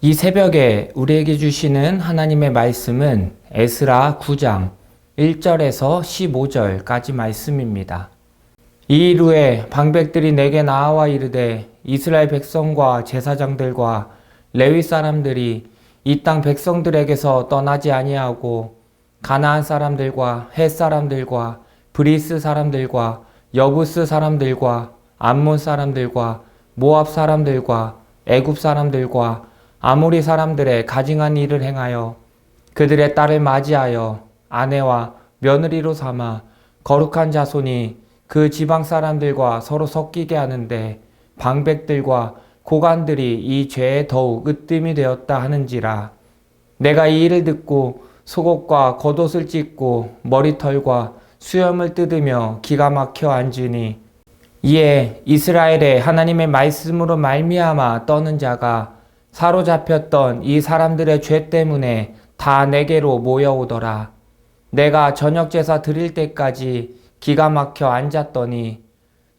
이 새벽에 우리에게 주시는 하나님의 말씀은 에스라 9장 1절에서 15절까지 말씀입니다. 이 일 후에 방백들이 내게 나와 이르되 이스라엘 백성과 제사장들과 레위 사람들이 이 땅 백성들에게서 떠나지 아니하고 가나안 사람들과 헷 사람들과 브리스 사람들과 여부스 사람들과 암몬 사람들과 모압 사람들과 애굽 사람들과 아모리 사람들의 가증한 일을 행하여 그들의 딸을 맞이하여 아내와 며느리로 삼아 거룩한 자손이 그 지방 사람들과 서로 섞이게 하는데 방백들과 고관들이 이 죄에 더욱 으뜸이 되었다 하는지라. 내가 이 일을 듣고 속옷과 겉옷을 찢고 머리털과 수염을 뜯으며 기가 막혀 앉으니 이에 이스라엘의 하나님의 말씀으로 말미암아 떠는 자가 사로잡혔던 이 사람들의 죄 때문에 다 내게로 모여오더라. 내가 저녁 제사 드릴 때까지 기가 막혀 앉았더니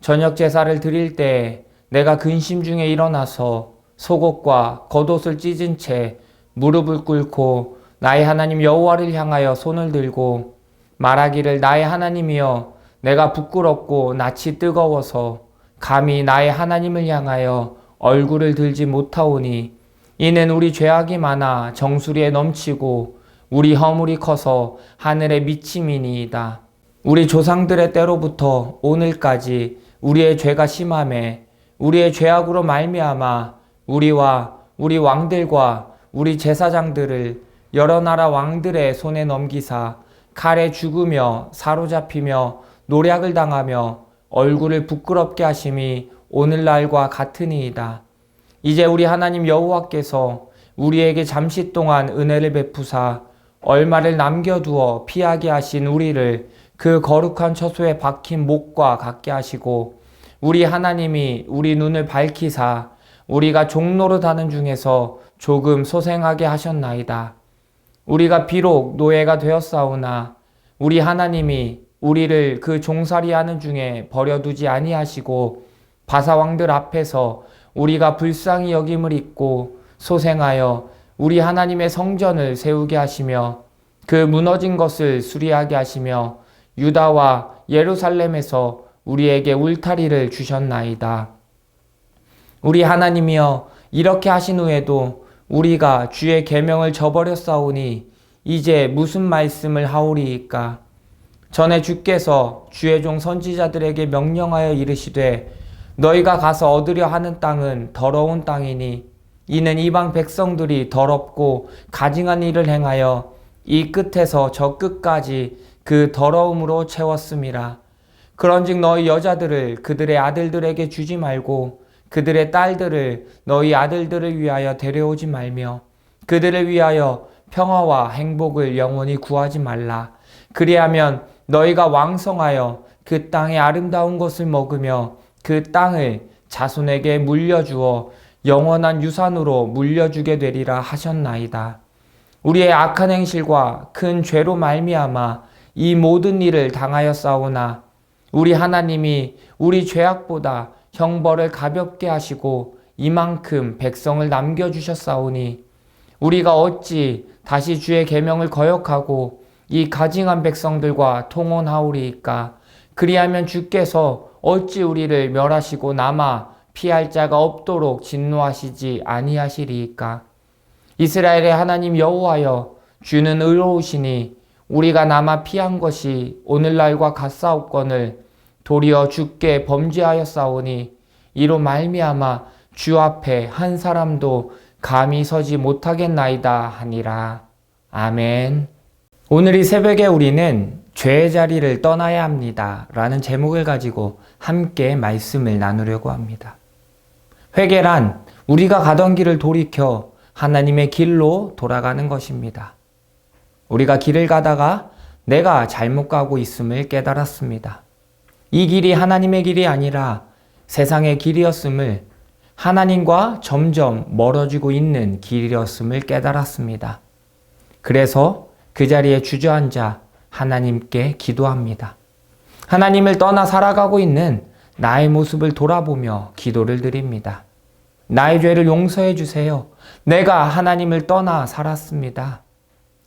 저녁 제사를 드릴 때 내가 근심 중에 일어나서 속옷과 겉옷을 찢은 채 무릎을 꿇고 나의 하나님 여호와를 향하여 손을 들고 말하기를 나의 하나님이여 내가 부끄럽고 낯이 뜨거워서 감히 나의 하나님을 향하여 얼굴을 들지 못하오니 이는 우리 죄악이 많아 정수리에 넘치고 우리 허물이 커서 하늘에 미침이니이다. 우리 조상들의 때로부터 오늘까지 우리의 죄가 심하매 우리의 죄악으로 말미암아 우리와 우리 왕들과 우리 제사장들을 여러 나라 왕들의 손에 넘기사 칼에 죽으며 사로잡히며 노략을 당하며 얼굴을 부끄럽게 하심이 오늘날과 같으니이다. 이제 우리 하나님 여호와께서 우리에게 잠시 동안 은혜를 베푸사 얼마를 남겨두어 피하게 하신 우리를 그 거룩한 처소에 박힌 목과 같게 하시고 우리 하나님이 우리 눈을 밝히사 우리가 종노릇 하는 중에서 조금 소생하게 하셨나이다. 우리가 비록 노예가 되었사오나 우리 하나님이 우리를 그 종살이하는 중에 버려두지 아니하시고 바사왕들 앞에서 우리가 불쌍히 여김을 입고 소생하여 우리 하나님의 성전을 세우게 하시며 그 무너진 것을 수리하게 하시며 유다와 예루살렘에서 우리에게 울타리를 주셨나이다. 우리 하나님이여 이렇게 하신 후에도 우리가 주의 계명을 저버렸사오니 이제 무슨 말씀을 하오리이까? 전에 주께서 주의 종 선지자들에게 명령하여 이르시되 너희가 가서 얻으려 하는 땅은 더러운 땅이니 이는 이방 백성들이 더럽고 가증한 일을 행하여 이 끝에서 저 끝까지 그 더러움으로 채웠음이라. 그런즉 너희 여자들을 그들의 아들들에게 주지 말고 그들의 딸들을 너희 아들들을 위하여 데려오지 말며 그들을 위하여 평화와 행복을 영원히 구하지 말라. 그리하면 너희가 왕성하여 그 땅의 아름다운 것을 먹으며 그 땅을 자손에게 물려주어 영원한 유산으로 물려주게 되리라 하셨나이다. 우리의 악한 행실과 큰 죄로 말미암아 이 모든 일을 당하였사오나 우리 하나님이 우리 죄악보다 형벌을 가볍게 하시고 이만큼 백성을 남겨주셨사오니 우리가 어찌 다시 주의 계명을 거역하고 이 가증한 백성들과 통혼하오리이까? 그리하면 주께서 어찌 우리를 멸하시고 남아 피할 자가 없도록 진노하시지 아니하시리이까? 이스라엘의 하나님 여호와여 주는 의로우시니 우리가 남아 피한 것이 오늘날과 같사옵거늘 도리어 주께 범죄하였사오니 이로 말미암아 주 앞에 한 사람도 감히 서지 못하겠나이다 하니라. 아멘. 오늘 이 새벽에 우리는 죄의 자리를 떠나야 합니다 라는 제목을 가지고 함께 말씀을 나누려고 합니다. 회개란 우리가 가던 길을 돌이켜 하나님의 길로 돌아가는 것입니다. 우리가 길을 가다가 내가 잘못 가고 있음을 깨달았습니다. 이 길이 하나님의 길이 아니라 세상의 길이었음을, 하나님과 점점 멀어지고 있는 길이었음을 깨달았습니다. 그래서 그 자리에 주저앉아 하나님께 기도합니다. 하나님을 떠나 살아가고 있는 나의 모습을 돌아보며 기도를 드립니다. 나의 죄를 용서해 주세요. 내가 하나님을 떠나 살았습니다.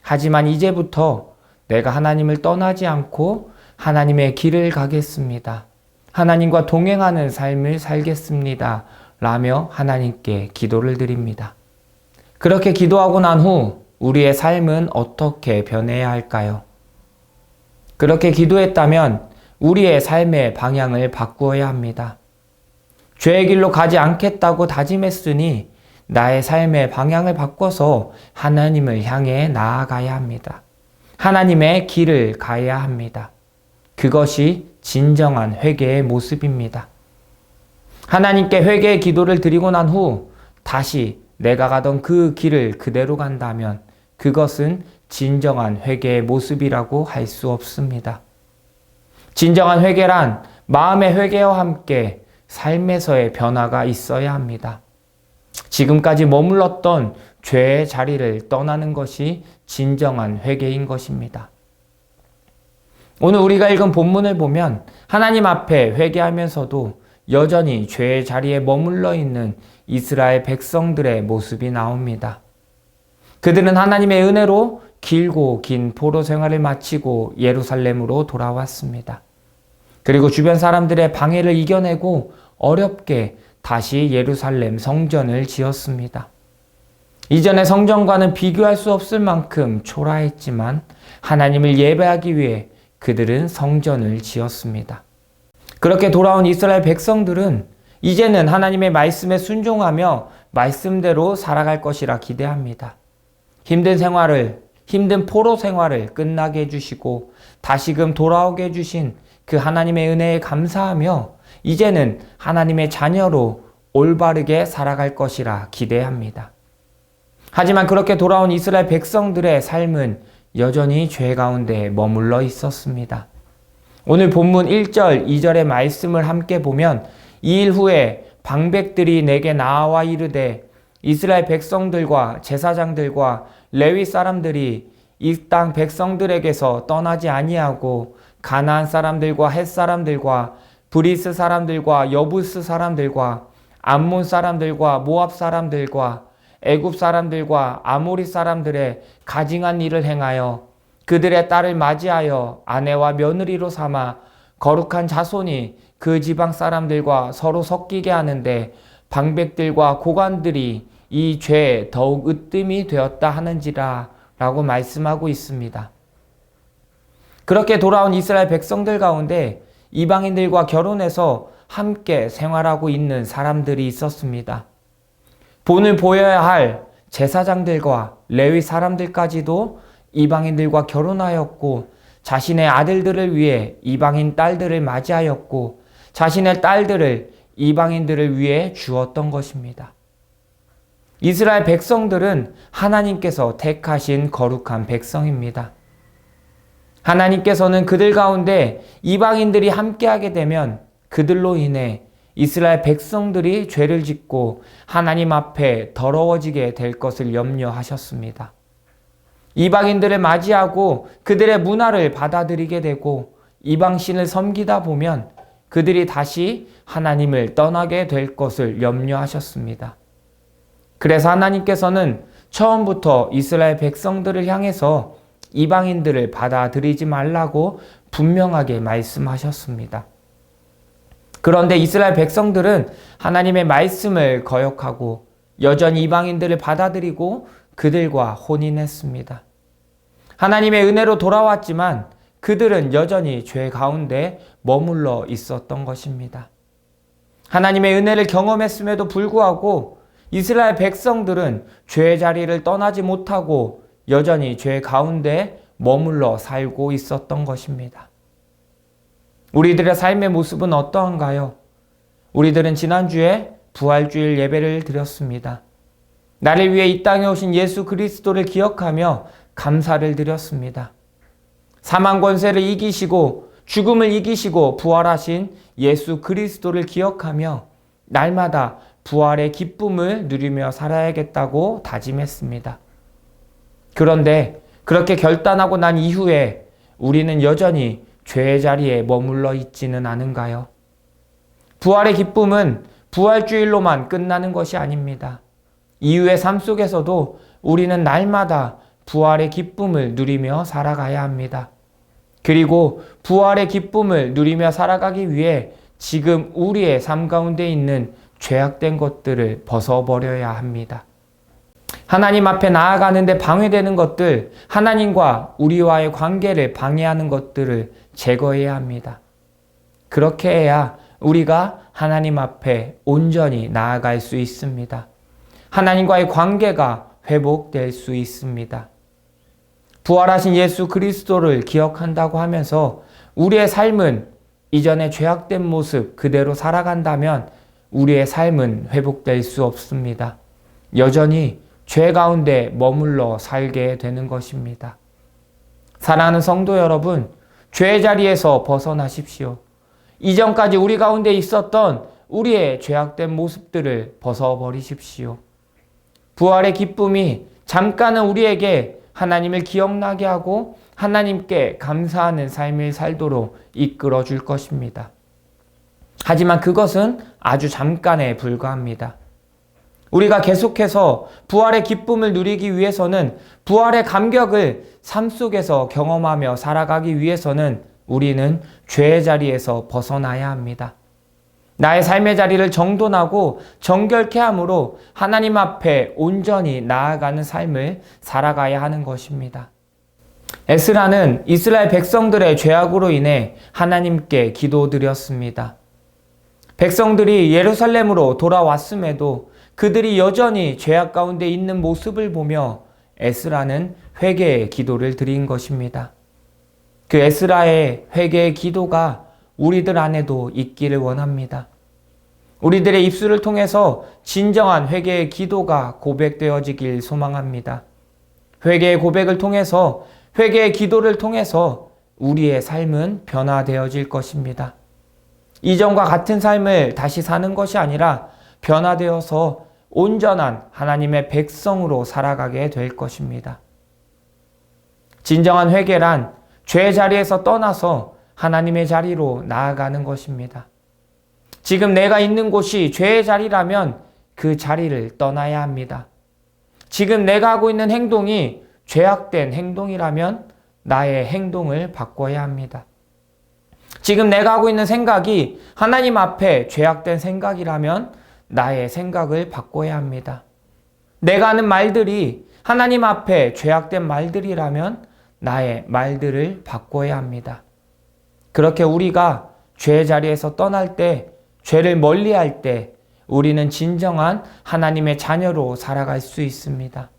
하지만 이제부터 내가 하나님을 떠나지 않고 하나님의 길을 가겠습니다. 하나님과 동행하는 삶을 살겠습니다. 라며 하나님께 기도를 드립니다. 그렇게 기도하고 난 후 우리의 삶은 어떻게 변해야 할까요? 그렇게 기도했다면 우리의 삶의 방향을 바꾸어야 합니다. 죄의 길로 가지 않겠다고 다짐했으니 나의 삶의 방향을 바꿔서 하나님을 향해 나아가야 합니다. 하나님의 길을 가야 합니다. 그것이 진정한 회개의 모습입니다. 하나님께 회개의 기도를 드리고 난 후 다시 내가 가던 그 길을 그대로 간다면 그것은 진정한 회개의 모습이라고 할 수 없습니다. 진정한 회개란 마음의 회개와 함께 삶에서의 변화가 있어야 합니다. 지금까지 머물렀던 죄의 자리를 떠나는 것이 진정한 회개인 것입니다. 오늘 우리가 읽은 본문을 보면 하나님 앞에 회개하면서도 여전히 죄의 자리에 머물러 있는 이스라엘 백성들의 모습이 나옵니다. 그들은 하나님의 은혜로 길고 긴 포로 생활을 마치고 예루살렘으로 돌아왔습니다. 그리고 주변 사람들의 방해를 이겨내고 어렵게 다시 예루살렘 성전을 지었습니다. 이전의 성전과는 비교할 수 없을 만큼 초라했지만 하나님을 예배하기 위해 그들은 성전을 지었습니다. 그렇게 돌아온 이스라엘 백성들은 이제는 하나님의 말씀에 순종하며 말씀대로 살아갈 것이라 기대합니다. 힘든 포로 생활을 끝나게 해주시고 다시금 돌아오게 해주신 그 하나님의 은혜에 감사하며 이제는 하나님의 자녀로 올바르게 살아갈 것이라 기대합니다. 하지만 그렇게 돌아온 이스라엘 백성들의 삶은 여전히 죄 가운데 머물러 있었습니다. 오늘 본문 1절, 2절의 말씀을 함께 보면 이 일 후에 방백들이 내게 나와 이르되 이스라엘 백성들과 제사장들과 레위 사람들이 이 땅 백성들에게서 떠나지 아니하고 가나안 사람들과 헷 사람들과 브리스 사람들과 여부스 사람들과 암몬 사람들과 모압 사람들과 애굽 사람들과 아모리 사람들의 가증한 일을 행하여 그들의 딸을 맞이하여 아내와 며느리로 삼아 거룩한 자손이 그 지방 사람들과 서로 섞이게 하는데 방백들과 고관들이 이 죄에 더욱 으뜸이 되었다 하는지라 라고 말씀하고 있습니다. 그렇게 돌아온 이스라엘 백성들 가운데 이방인들과 결혼해서 함께 생활하고 있는 사람들이 있었습니다. 본을 보여야 할 제사장들과 레위 사람들까지도 이방인들과 결혼하였고 자신의 아들들을 위해 이방인 딸들을 맞이하였고 자신의 딸들을 이방인들을 위해 주었던 것입니다. 이스라엘 백성들은 하나님께서 택하신 거룩한 백성입니다. 하나님께서는 그들 가운데 이방인들이 함께하게 되면 그들로 인해 이스라엘 백성들이 죄를 짓고 하나님 앞에 더러워지게 될 것을 염려하셨습니다. 이방인들을 맞이하고 그들의 문화를 받아들이게 되고 이방신을 섬기다 보면 그들이 다시 하나님을 떠나게 될 것을 염려하셨습니다. 그래서 하나님께서는 처음부터 이스라엘 백성들을 향해서 이방인들을 받아들이지 말라고 분명하게 말씀하셨습니다. 그런데 이스라엘 백성들은 하나님의 말씀을 거역하고 여전히 이방인들을 받아들이고 그들과 혼인했습니다. 하나님의 은혜로 돌아왔지만 그들은 여전히 죄 가운데 머물러 있었던 것입니다. 하나님의 은혜를 경험했음에도 불구하고 이스라엘 백성들은 죄의 자리를 떠나지 못하고 여전히 죄 가운데 머물러 살고 있었던 것입니다. 우리들의 삶의 모습은 어떠한가요? 우리들은 지난주에 부활주일 예배를 드렸습니다. 나를 위해 이 땅에 오신 예수 그리스도를 기억하며 감사를 드렸습니다. 사망 권세를 이기시고 죽음을 이기시고 부활하신 예수 그리스도를 기억하며 날마다 부활의 기쁨을 누리며 살아야겠다고 다짐했습니다. 그런데 그렇게 결단하고 난 이후에 우리는 여전히 죄의 자리에 머물러 있지는 않은가요? 부활의 기쁨은 부활주일로만 끝나는 것이 아닙니다. 이후의 삶 속에서도 우리는 날마다 부활의 기쁨을 누리며 살아가야 합니다. 그리고 부활의 기쁨을 누리며 살아가기 위해 지금 우리의 삶 가운데 있는 죄악된 것들을 벗어버려야 합니다. 하나님 앞에 나아가는데 방해되는 것들, 하나님과 우리와의 관계를 방해하는 것들을 제거해야 합니다. 그렇게 해야 우리가 하나님 앞에 온전히 나아갈 수 있습니다. 하나님과의 관계가 회복될 수 있습니다. 부활하신 예수 그리스도를 기억한다고 하면서 우리의 삶은 이전의 죄악된 모습 그대로 살아간다면 우리의 삶은 회복될 수 없습니다. 여전히 죄 가운데 머물러 살게 되는 것입니다. 사랑하는 성도 여러분, 죄의 자리에서 벗어나십시오. 이전까지 우리 가운데 있었던 우리의 죄악된 모습들을 벗어버리십시오. 부활의 기쁨이 잠깐은 우리에게 하나님을 기억나게 하고 하나님께 감사하는 삶을 살도록 이끌어 줄 것입니다. 하지만 그것은 아주 잠깐에 불과합니다. 우리가 계속해서 부활의 기쁨을 누리기 위해서는, 부활의 감격을 삶 속에서 경험하며 살아가기 위해서는 우리는 죄의 자리에서 벗어나야 합니다. 나의 삶의 자리를 정돈하고 정결케 함으로 하나님 앞에 온전히 나아가는 삶을 살아가야 하는 것입니다. 에스라는 이스라엘 백성들의 죄악으로 인해 하나님께 기도드렸습니다. 백성들이 예루살렘으로 돌아왔음에도 그들이 여전히 죄악 가운데 있는 모습을 보며 에스라는 회개의 기도를 드린 것입니다. 그 에스라의 회개의 기도가 우리들 안에도 있기를 원합니다. 우리들의 입술을 통해서 진정한 회개의 기도가 고백되어지길 소망합니다. 회개의 고백을 통해서, 회개의 기도를 통해서 우리의 삶은 변화되어질 것입니다. 이전과 같은 삶을 다시 사는 것이 아니라 변화되어서 온전한 하나님의 백성으로 살아가게 될 것입니다. 진정한 회개란 죄의 자리에서 떠나서 하나님의 자리로 나아가는 것입니다. 지금 내가 있는 곳이 죄의 자리라면 그 자리를 떠나야 합니다. 지금 내가 하고 있는 행동이 죄악된 행동이라면 나의 행동을 바꿔야 합니다. 지금 내가 하고 있는 생각이 하나님 앞에 죄악된 생각이라면 나의 생각을 바꿔야 합니다. 내가 하는 말들이 하나님 앞에 죄악된 말들이라면 나의 말들을 바꿔야 합니다. 그렇게 우리가 죄의 자리에서 떠날 때, 죄를 멀리할 때 우리는 진정한 하나님의 자녀로 살아갈 수 있습니다.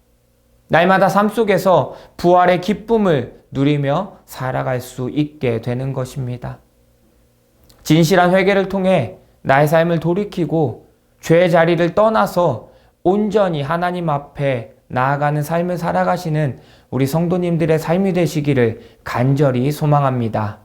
날마다 삶 속에서 부활의 기쁨을 누리며 살아갈 수 있게 되는 것입니다. 진실한 회개를 통해 나의 삶을 돌이키고 죄의 자리를 떠나서 온전히 하나님 앞에 나아가는 삶을 살아가시는 우리 성도님들의 삶이 되시기를 간절히 소망합니다.